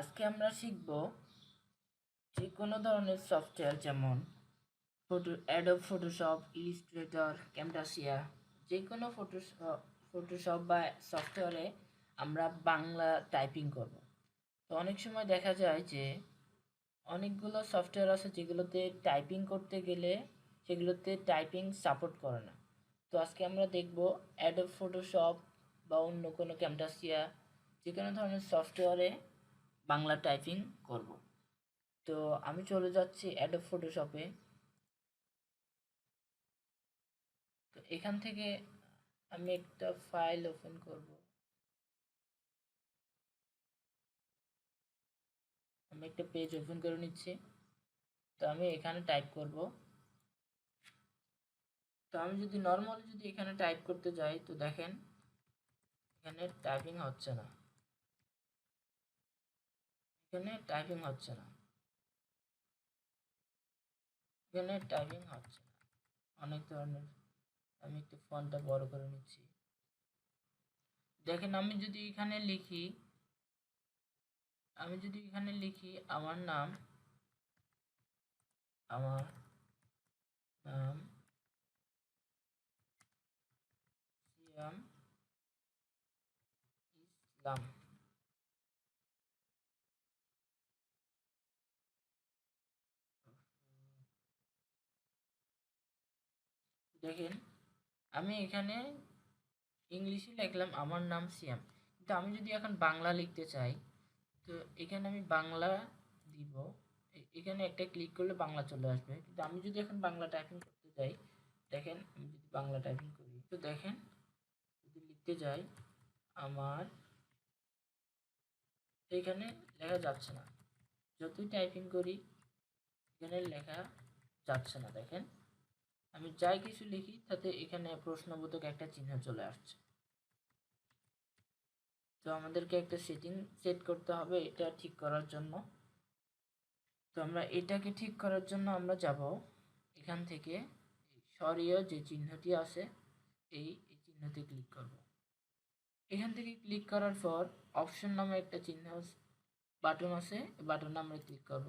আজকে আমরা শিখব যে কোনো ধরনের সফটওয়্যার যেমন অ্যাডোব ফটোশপ, ইলাস্ট্রেটর, ক্যামটাসিয়া, যে কোনো ফটোশপ বা সফটওয়্যারে আমরা বাংলা টাইপিং করব। তো অনেক সময় দেখা যায় যে অনেকগুলো সফটওয়্যার আছে যেগুলোতে টাইপিং করতে গেলে সেগুলোতে টাইপিং সাপোর্ট করে না। তো আজকে আমরা দেখব অ্যাডোব ফটোশপ বা অন্য কোনো ক্যামটাসিয়া যে কোনো ধরনের সফটওয়্যারে বাংলা টাইপিং করব। তো আমি চলে যাচ্ছি অ্যাডোব ফটোশপে। তো এখান থেকে আমি একটা ফাইল ওপেন করব। আমি একটা পেজ ওপেন করে নিচ্ছি। তো আমি এখানে টাইপ করব। তো আমি যদি নর্মালি এখানে টাইপ করতে যাই তো দেখেন এখানে টাইপিং হচ্ছে না। এখানে টাইপিং হচ্ছে না। এখানে টাইপিং হচ্ছে না। অনেক ধরনের। আমি একটু ফন্টটা বড় করে নিচ্ছি। দেখেন আমি যদি এখানে লিখি আমার নাম সিয়াম ইসলাম। দেখেন আমি এখানে ইংলিশে লিখলাম আমার নাম সিয়াম, কিন্তু আমি যদি এখন বাংলা লিখতে চাই তো এখানে আমি বাংলা দিব। এখানে একটা ক্লিক করলে বাংলা চলে আসবে, কিন্তু আমি যদি এখন বাংলা টাইপিং করতে যাই, দেখেন আমি যদি বাংলা টাইপিং করি তো দেখেন যদি লিখতে যাই আমার, এখানে লেখা যাচ্ছে না। যতই টাইপিং করি এখানে লেখা যাচ্ছে না। দেখেন আমি যাই কিছু লিখি তাতে এখানে প্রশ্নবোধক একটা চিহ্ন চলে আসছে। তো আমাদেরকে একটা সেট করতে হবে এটা ঠিক করার জন্য। তো আমরা এটাকে ঠিক করার জন্য আমরা যাব এখান থেকে সরিয়ে যে চিহ্নটি আছে এই চিহ্নতে ক্লিক করব। এখান থেকে ক্লিক করার পর অপশন নামে একটা চিহ্ন বাটন আছে, বাটনে আমরা ক্লিক করব।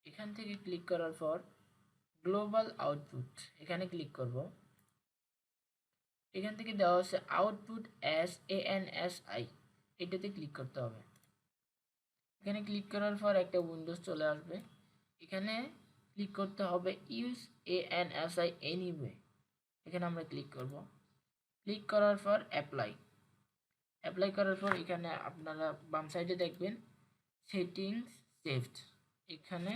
এখান থেকে ক্লিক করার পর গ্লোবাল আউটপুট এখানে ক্লিক করব। এখান থেকে দেওয়া আছে আউটপুট ANSI, এটাতে ক্লিক করতে হবে। এখানে ক্লিক করার পর একটা উইন্ডোজ চলে আসবে। এখানে ক্লিক করতে হবে ইউজ ANSI এনিওয়ে, এখানে আমরা ক্লিক করব। ক্লিক করার পর অ্যাপ্লাই করার পর এখানে আপনারা বাম সাইডে দেখবেন সেটিংস সেভড, এখানে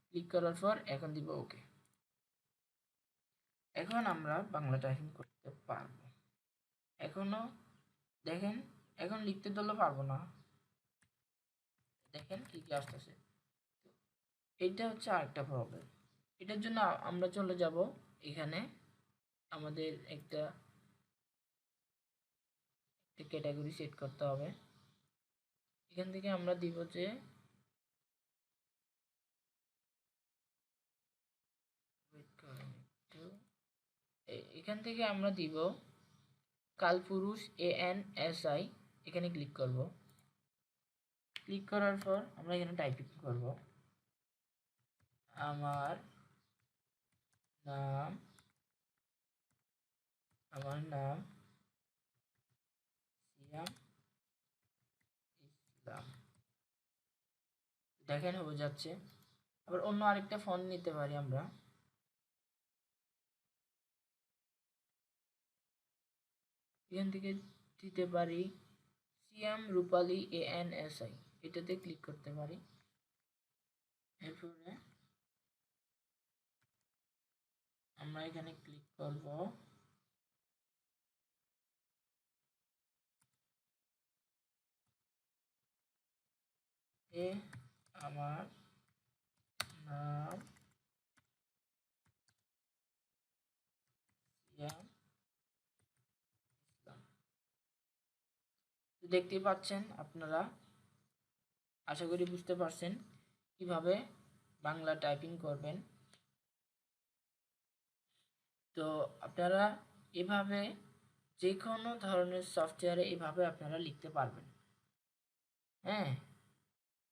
ক্লিক করার পর এখন দিব ওকে। এখন আমরা বাংলা টাইপিং করতে পারবো। এখনো দেখেন এখন লিখতে দিলে পারবো না। দেখেন কি কি আসতেছে। এটা হচ্ছে আরেকটা প্রবলেম। এটার জন্য আমরা চলে যাব এখানে আমাদের একটা ক্যাটাগরি সেট করতে হবে। এখান থেকে আমরা দিব যে এখান থেকে আমরা দিব কালপুরুষ ANSI, এখানে ক্লিক করব। ক্লিক করার পর আমরা এখানে টাইপিং করব আমার নাম সিয়াম ইসলাম। দেখেন হয়ে যাচ্ছে। আবার অন্য আরেকটা ফন্ট নিতে পারি আমরা। এখান থেকে দিতে পারি সিয়াম রূপালী ANSI, এটাতে ক্লিক করতে পারি। এরপরে আমরা এখানে ক্লিক করব। আমার নাম সিয়াম ইসলাম। দেখতেই পাচ্ছেন আপনারা, আশা করি বুঝতে পারছেন কিভাবে বাংলা টাইপিং করবেন। তো আপনারা এভাবে যে কোনো ধরনের সফটওয়্যারে এভাবে আপনারা লিখতে পারবেন। হ্যাঁ,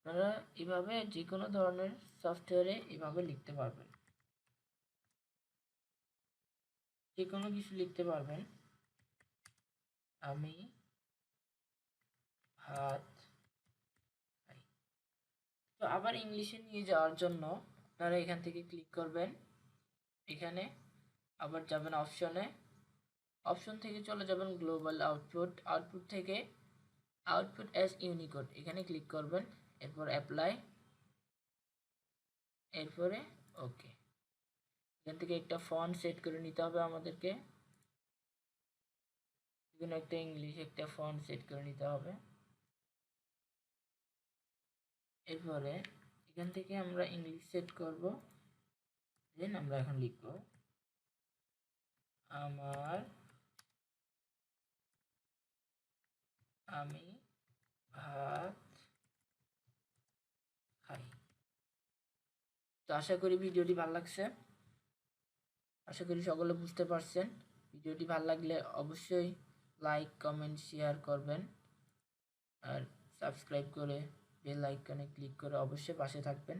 আপনারা এভাবে যে কোনো ধরনের সফটওয়্যারে এভাবে লিখতে পারবেন, যে কোনো কিছু লিখতে পারবেন। আমি ভাত খাই। তো আবার ইংলিশে নিয়ে যাওয়ার জন্য আপনারা এখান থেকে ক্লিক করবেন, এখানে আবার যাবেন অপশনে, অপশন থেকে চলে যাবেন গ্লোবাল আউটপুট, আউটপুট থেকে আউটপুট অ্যাজ ইউনিকোড এখানে ক্লিক করবেন, এরপর অ্যাপ্লাই, এরপরে ওকে। এখান থেকে একটা ফন্ট সেট করে নিতে হবে আমাদেরকে, এখানে একটা ইংলিশ একটা ফন্ট সেট করে নিতে হবে। এরপরে এখান থেকে আমরা ইংলিশ সেট করব, দেন আমরা এখন লিখব আমি ভাত খাই। তো আশা করি ভিডিওটি ভালো লাগছে, আশা করি সকলে বুঝতে পারছেন। ভিডিওটি ভালো লাগলে অবশ্যই লাইক কমেন্ট শেয়ার করবেন, আর সাবস্ক্রাইব করে বেল আইকনে ক্লিক করে অবশ্যই পাশে থাকবেন।